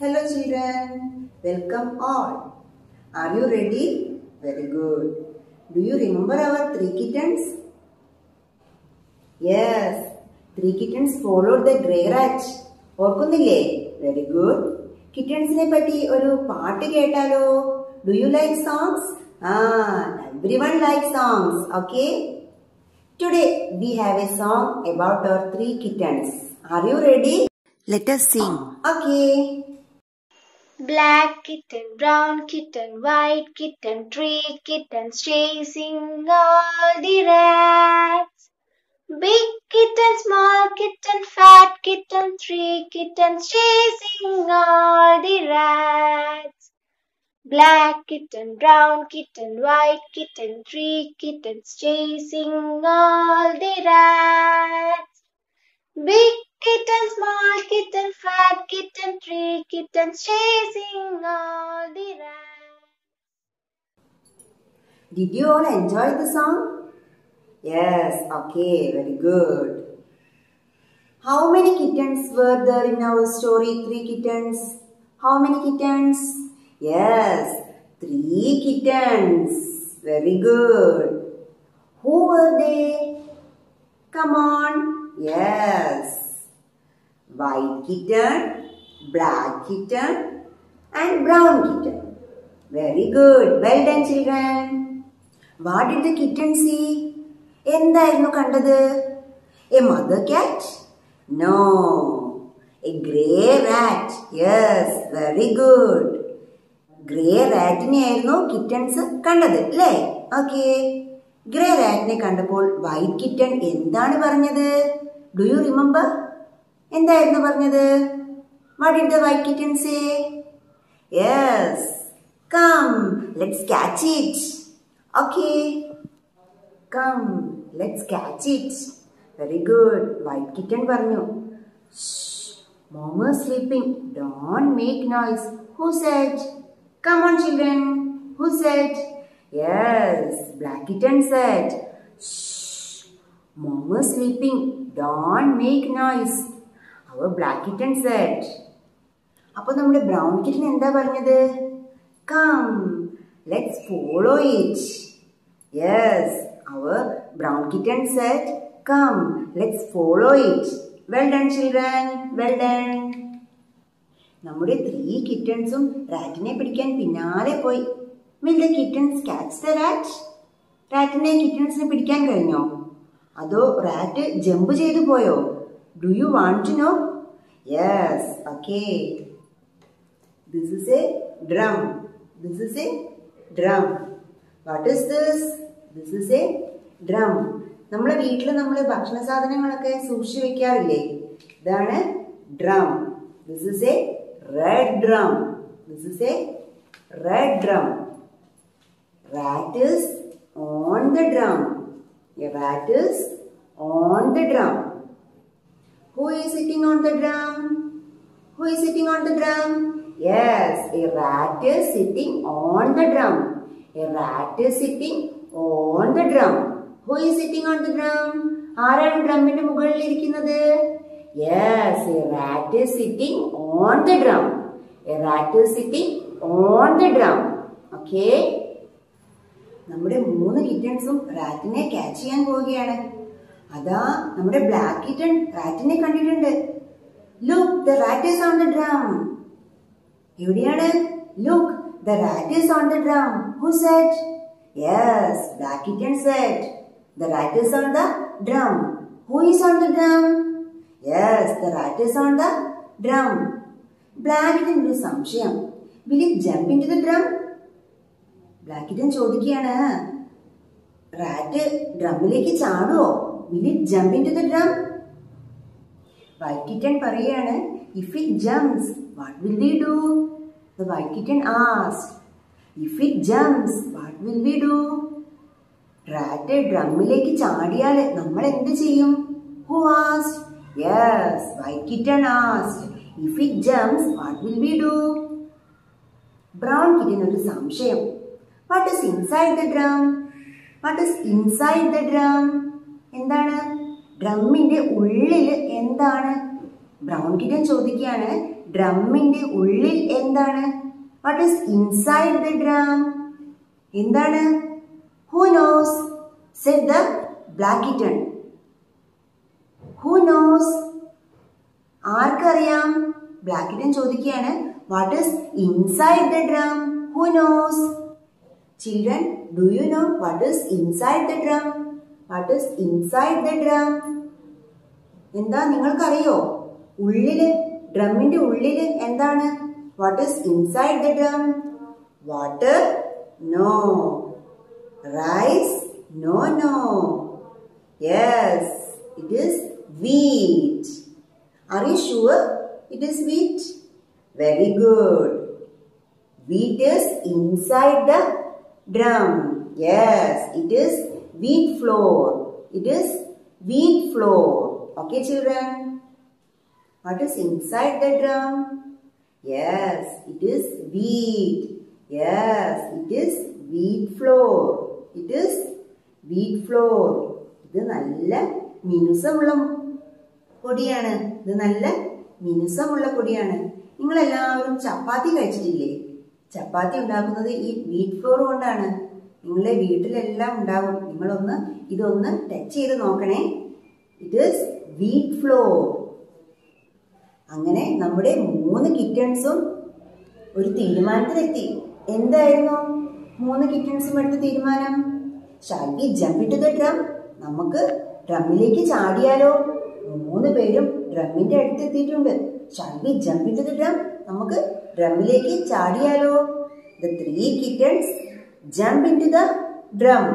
Hello children, welcome all. Are you ready? Very good. Do you remember our three kittens? Yes, three kittens followed the grey rat. ഓർക്കുന്നില്ലേ? Very good. Kittensനെ പറ്റി ഒരു പാട്ട് കേട്ടാലോ? Do you like songs? Everyone likes songs, okay? Today we have a song about our three kittens. Are you ready? Let us sing. Okay. Black kitten, brown kitten, white kitten, three kittens chasing all the rats. Big kitten, small kitten, fat kitten, three kittens chasing all the rats. Black kitten, brown kitten, white kitten, three kittens chasing all the rats. Big kitten, small kitten, fat kitten, three kittens chasing all the rats. Did you all enjoy the song? Yes, okay, very good. How many kittens were there in our story? Three kittens. How many kittens? Yes, three kittens. Very good. Who were they? Come on. Yes. White kitten, black kitten and brown kitten. Very good. Well done children. What did the kitten see? എന്തായിരുന്നു കണ്ടത്? A mother cat? No. A grey rat. Yes, very good. Grey ratനെ ആയിരുന്നു kittens കണ്ടത് അല്ലേ? Okay. Grey റാറ്റിനെ കണ്ടപ്പോൾ white kitten എന്താണ് പറഞ്ഞത്? Do you remember? എന്തായിരുന്നു പറഞ്ഞത്? What did the white kitten say? Yes, come let's catch it. Okay, come let's catch it. Very good. White kitten പറഞ്ഞു, mom is sleeping, don't make noise. Who said? Come on children, who said? Yes, black kitten said, shh, mom is sleeping, don't make noise. Our black kitten said. അപ്പോൾ നമ്മുടെ brown kitten എന്താ പറഞ്ഞത്? Come, let's follow it. Yes, our brown kitten said, come, let's follow it. Well done children, well done. നമ്മുടെ three kittensഉം റാറ്റിനെ പിടിക്കാൻ പിന്നാലെ പോയി. Will the kittens catch the rat? റാറ്റിനെ കിറ്റൻസിനെ പിടിക്കാൻ കഴിഞ്ഞോ? അതോ റാറ്റ് ജമ്പ് ചെയ്തു പോയോ? Do you want to know? Yes, okay. This is a drum. This is a drum. What is this? This is a drum. നമ്മളെ വീട്ടിൽ നമ്മൾ ഭക്ഷണ സാധനങ്ങളൊക്കെ സൂക്ഷിച്ചു വെക്കാറില്ലേ? ഇതാണ് drum. This is a red drum. This is a red drum. Rat is on the drum. A rat is on the drum. Who is sitting on the drum? Who is sitting on the drum? Yes, a rat is sitting on the drum. A rat is sitting on the drum. Who is sitting on the drum? ആരാണ് ഡ്രമ്മിന്റെ മുകളിൽ ഇരിക്കുന്നത്? Yes, a rat is sitting on the drum. A rat is sitting on the drum. Okay. നമ്മുടെ മൂന്ന് കിറ്റൻസും റാറ്റിനെ catch ചെയ്യാൻ പോവുകയാണ്. അതാ നമ്മുടെ black kitten റാറ്റിനെ കണ്ടിട്ടുണ്ട്. Look, the rat is on the drum. എവിടെയാണ്? Look, the rat is on the drum. Who said? Yes, black kitten said. The rat is on the drum. Who is on the drum? Yes, the rat is on the drum. Black kitten ഒരു സംശയം. Will it jump into the drum? Black kitten ചോദിക്കുകയാണ്, rat ഡ്രമ്മിലേക്ക് ചാടുവോ? Will it jump into the drum? White kitten പറയാണ്, if it jumps, what will we do? The white kitten asked. If it jumps, what will we do? Rat ഡ്രമ്മിലേക്ക് ചാടിയാൽ നമ്മൾ എന്ത് ചെയ്യും? Who asked? Yes, white kitten asked. If it jumps, what will we do? Brown kitten ഒരു സംശയം. What is inside the drum? What is inside the drum? എന്താണ്? ഡ്രമ്മിന്റെ ഉള്ളിൽ എന്താണ്? ബ്രൗൺ കിറ്റൻ ചോദിക്കുകയാണ്, ഡ്രമ്മിന്റെ ഉള്ളിൽ എന്താണ്? What is inside the drum? എന്താണ്? Who knows? Said the black kitten. Who knows? ആർക്കറിയാം? ബ്ലാക്ക് കിറ്റൺ ചോദിക്കുകയാണ്, what is inside the drum? Who knows? Children, do you know what is inside the drum? What is inside the drum? എന്താ നിങ്ങൾക്കറിയോ? ഉള്ളില്, ഡ്രമ്മിന്റെ ഉള്ളില് എന്താണ്? What is inside the drum? Water? No. Rice? No no. Yes, it is wheat. Are you sure it is wheat? Very good. Wheat is inside the drum. Yes, it is wheat flour. It is wheat flour. Okay, children? What is inside the drum? Yes, it is wheat. Yes, it is wheat flour. It is wheat flour. ഇത് നല്ല മിനുസമുള്ള പൊടിയാണ്. ഇത് നല്ല മിനുസമുള്ള പൊടിയാണ്. നിങ്ങളെല്ലാവരും ചപ്പാത്തി കഴിച്ചിട്ടില്ലേ? ചപ്പാത്തി ഉണ്ടാക്കുന്നത് ഈ wheat floor കൊണ്ടാണ്. നിങ്ങളുടെ വീട്ടിലെല്ലാം ഉണ്ടാകും. നിങ്ങളൊന്ന് ഇതൊന്ന് ടച്ച് ചെയ്ത് നോക്കണേ. It is wheat floor. അങ്ങനെ നമ്മുടെ 3 കിറ്റൺസും ഒരു തീരുമാനത്തിലെത്തി. എന്തായിരുന്നു 3 കിറ്റൺസും എടുത്ത തീരുമാനം? Shall we jump into the drum? നമുക്ക് ഡ്രമ്മിലേക്ക് ചാടിയാലോ? 3 പേരും ഡ്രമ്മിന്റെ അടുത്ത് എത്തിയിട്ടുണ്ട്. Shall we jump into the drum? നമുക്ക് ഡ്രമ്മിലേക്ക് ചാടിയാലോ? The 3 kittens jump into the drum.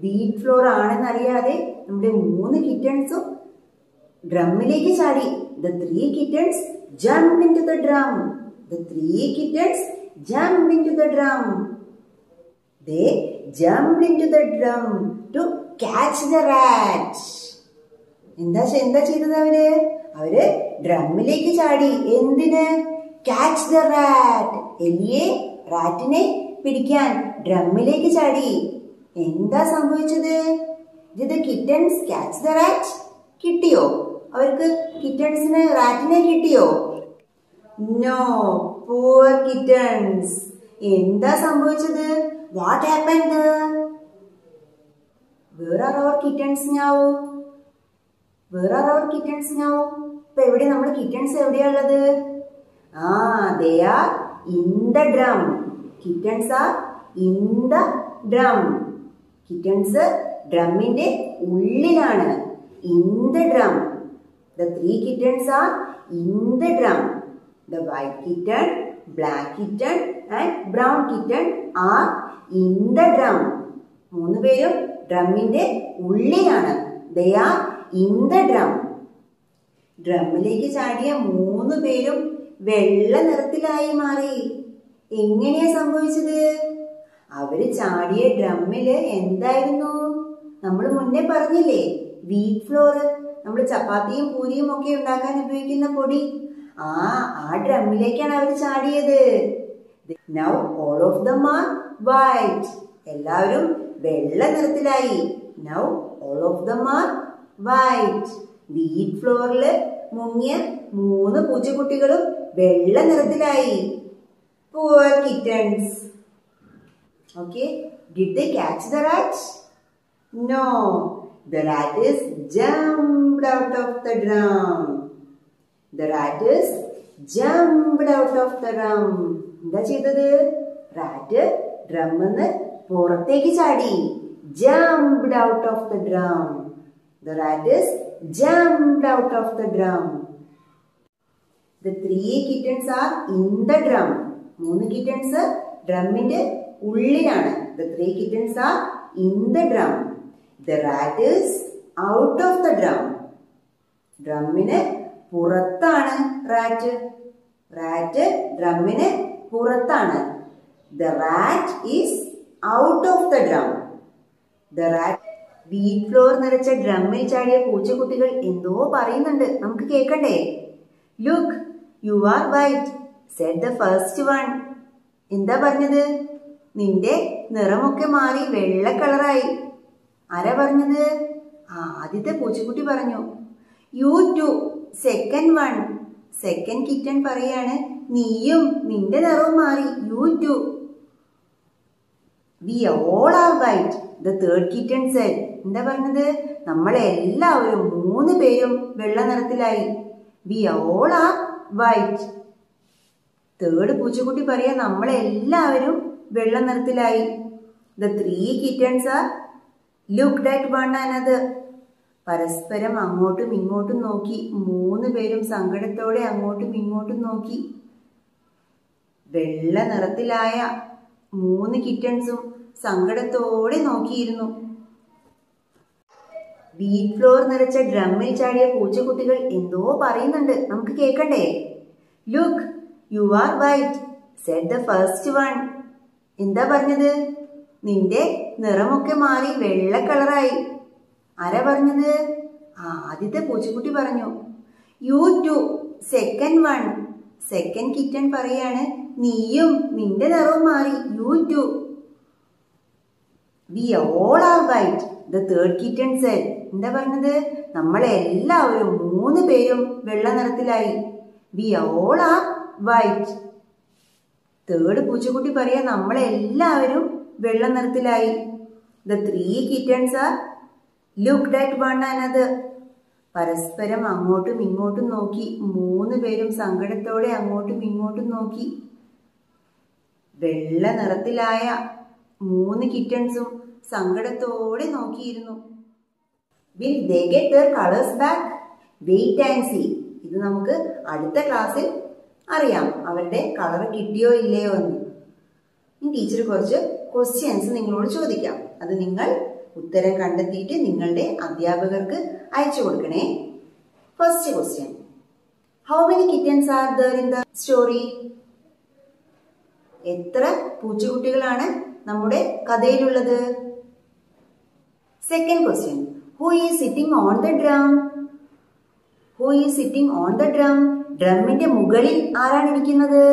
Wheat flour ആണെന്നറിയാതെ നമ്മുടെ 3 കിറ്റൺസും ഡ്രമ്മിലേക്ക് ചാടി. The 3 kittens jumped into the drum. The 3 kittens jumped into the drum. They jumped into the drum to catch the rat. എന്താ ചെയ്തത് അവര്? അവര് ഡ്രമ്മിലേക്ക് ചാടി. എന്തിന്? Catch the rat. എലിയെ, റാറ്റിനെ പിടിക്കാൻ ഡ്രമ്മിലേക്ക് ചാടി. എന്താ സംഭവിച്ചത്? Did the kittens catch the rat? കിട്ടിയോ? അവർക്ക് കിറ്റൺസിന് റാറ്റിനെ കിട്ടിയോ? No, poor kittens. എന്താ സംഭവിച്ചത്? What happened? Where are our kittens now? Where are our kittens now? ഇപ്പൊ എവിടെ നമ്മുടെ കിറ്റൺസ് എവിടെയാ ഉള്ളത്? They are in the drum. Kittens are in the drum. Kittens ഡ്രമ്മിന്റെ ഉള്ളിലാണ്. In the drum. The 3 kittens are in the drum. The white kitten, black kitten and brown kitten are in the drum. 3 പേരും ഡ്രമ്മിന്റെ ഉള്ളിലാണ്. They are in the drum. ഡ്രമ്മിലേക്ക് ചാടിയ 3 പേരും വെള്ള നിറത്തിലായി മാറി. എങ്ങനെയാ സംഭവിച്ചത്? അവര് ചാടിയ ഡ്രമ്മില് എന്തായിരുന്നു? നമ്മൾ മുന്നേ പറഞ്ഞില്ലേ, വീറ്റ് ഫ്ലോർ. നമ്മൾ ചപ്പാത്തിയും പൂരിയും ഒക്കെ ഉണ്ടാക്കാൻ ഉപയോഗിക്കുന്ന പൊടി. ആ ഡ്രമ്മിലേക്കാണ് അവർ ചാടിയത്. Now all of them are white. എല്ലാവരും വെള്ള നിറത്തിലായി. Now all of them are white. Wheat ഫ്ലോറില് മുങ്ങിയ 3 പൂച്ചക്കുട്ടികളും വെള്ള നിറത്തിലായി. Poor kittens. Okay, did they catch the rat? No, the rat is jumped out of the drum. The rat is jumped out of the drum. എന്താ ചെയ്തത്? Rat ഡ്രമ്മിന്ന് പുറത്തേക്ക് ചാടി. Jumped out of the drum. The rat is jumped out of the drum. The 3 kittens are in the drum. 3 kittens ഡ്രമ്മിന്റെ ഉള്ളിലാണ്. The 3 kittens are in the drum. The rat is out of the drum. ഡ്രമ്മിന് പുറത്താണ് rat. Rat ഡ്രമ്മിന് പുറത്താണ്. The rat is out of the drum. The rat. Wheat floor നിറച്ച ഡ്രമ്മിൽ ചാടിയ പൂച്ചക്കുട്ടികൾ എന്തോ പറയുന്നുണ്ട്. നമുക്ക് കേൾക്കണ്ടേ? Look, you are white, said the first one. എന്താ പറഞ്ഞത്? നിന്റെ നിറമൊക്കെ മാറി വെള്ള കളറായി. ആരാ പറഞ്ഞത്? ആദ്യത്തെ പൂച്ചക്കുട്ടി പറഞ്ഞു. You too, second one, second kitten പറയാണ് നീയും നിന്റെ നിറവും മാറി. You too. We all are white. The third kitten said. എന്താ പറഞ്ഞത്? നമ്മളെല്ലാവരും 3 പേരും വെള്ള നിറത്തിലായി. We all are white. Third പൂച്ചക്കുട്ടി പറയാ നമ്മളെല്ലാവരും വെള്ള നിറത്തിലായി. The 3 kittens are looked at one another. പരസ്പരം അങ്ങോട്ടും ഇങ്ങോട്ടും നോക്കി. 3 പേരും സങ്കടത്തോടെ അങ്ങോട്ടും ഇങ്ങോട്ടും നോക്കി. വെള്ള നിറത്തിലായ 3 കിറ്റൺസും സങ്കടത്തോടെ നോക്കിയിരുന്നു. വീറ്റ് ഫ്ലോർ നിറച്ച ഡ്രമ്മിൽ ചാടിയ പൂച്ചക്കുട്ടികൾ എന്തോ പറയുന്നുണ്ട്. നമുക്ക് കേൾക്കണ്ടേ? Look, you are white said the first one. എന്താ പറഞ്ഞത്? നിന്റെ നിറമൊക്കെ മാറി വെള്ള കളറായി. ആരാ പറഞ്ഞത്? ആദ്യത്തെ പൂച്ചക്കുട്ടി പറഞ്ഞു. You too second one. Second kitten പറയാണ് നീയും നിന്റെ നിറവും മാറി. You too. We all are white. The third kitten said. എന്താ പറഞ്ഞത്? നമ്മളെല്ലാവരും 3 പേരും വെള്ള നിറത്തിലായി. We all are white. Third പൂച്ചക്കുട്ടി പറയാ നമ്മളെല്ലാവരും വെള്ള നിറത്തിലായി. The 3 kittens are looked at one another. പരസ്പരം അങ്ങോട്ടും ഇങ്ങോട്ടും നോക്കി. 3 പേരും സങ്കടത്തോടെ അങ്ങോട്ടും ഇങ്ങോട്ടും നോക്കി. വെള്ള നിറത്തിലായ 3 കിറ്റൺസും സങ്കടത്തോടെ നോക്കിയിരുന്നു. Will they get their colors back? Wait and see. ഇത് നമുക്ക് അടുത്ത ക്ലാസ്സിൽ അറിയാം അവരുടെ കളർ കിട്ടിയോ ഇല്ലയോ എന്ന്. ഇനി ടീച്ചർ കുറച്ച് ക്വസ്റ്റ്യൻസ് നിങ്ങളോട് ചോദിക്കാം. അത് നിങ്ങൾ ഉത്തരം കണ്ടെത്തിയിട്ട് നിങ്ങളുടെ അധ്യാപകർക്ക് അയച്ചു കൊടുക്കണേ. First question. How many kittens are there in the story? എത്ര പൂച്ചക്കുട്ടികളാണ് നമ്മുടെ കഥയിലുള്ളത്? Second question. Who is sitting on the drum? Who is sitting on the drum? ഡ്രമ്മിന്റെ മുകളിൽ ആരാണ് ഇരിക്കുന്നത്?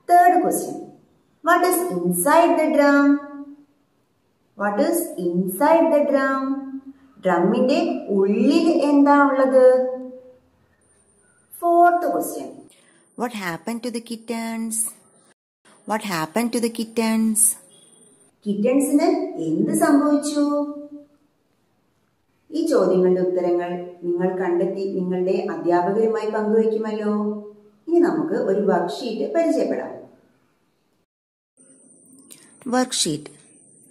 Third question. What is inside the drum? What is inside the drum? ഡ്രമ്മിന്റെ ഉള്ളിൽ എന്താ ഉള്ളത്? Fourth question. What happened to the kittens? What happened to the kittens? കിറ്റൻസിന് എന്ത് സംഭവിച്ചു? ഈ ചോദ്യങ്ങളുടെ ഉത്തരങ്ങൾ നിങ്ങൾ കണ്ടെത്തി നിങ്ങളുടെ അധ്യാപകരുമായി പങ്കുവയ്ക്കുമല്ലോ. ഇനി നമുക്ക് ഒരു വർക്ക്ഷീറ്റ് പരിചയപ്പെടാം. Worksheet.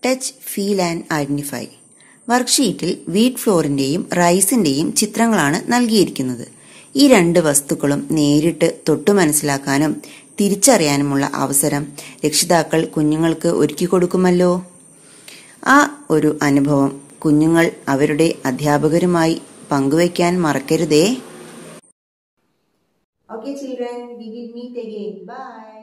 Touch, feel and identify. വർക്ക്ഷീറ്റിൽ വീറ്റ് ഫ്ലോറിന്റെയും റൈസിന്റെയും ചിത്രങ്ങളാണ് നൽകിയിരിക്കുന്നത്. ഈ 2 വസ്തുക്കളും നേരിട്ട് തൊട്ടു മനസ്സിലാക്കാനും തിരിച്ചറിയാനുമുള്ള അവസരം രക്ഷിതാക്കൾ കുഞ്ഞുങ്ങൾക്ക് ഒരുക്കി കൊടുക്കുമല്ലോ. ആ ഒരു അനുഭവം കുഞ്ഞുങ്ങൾ അവരുടെ അധ്യാപകരുമായി പങ്കുവയ്ക്കാൻ മറക്കരുതേ. Okay children, we will meet again. Bye.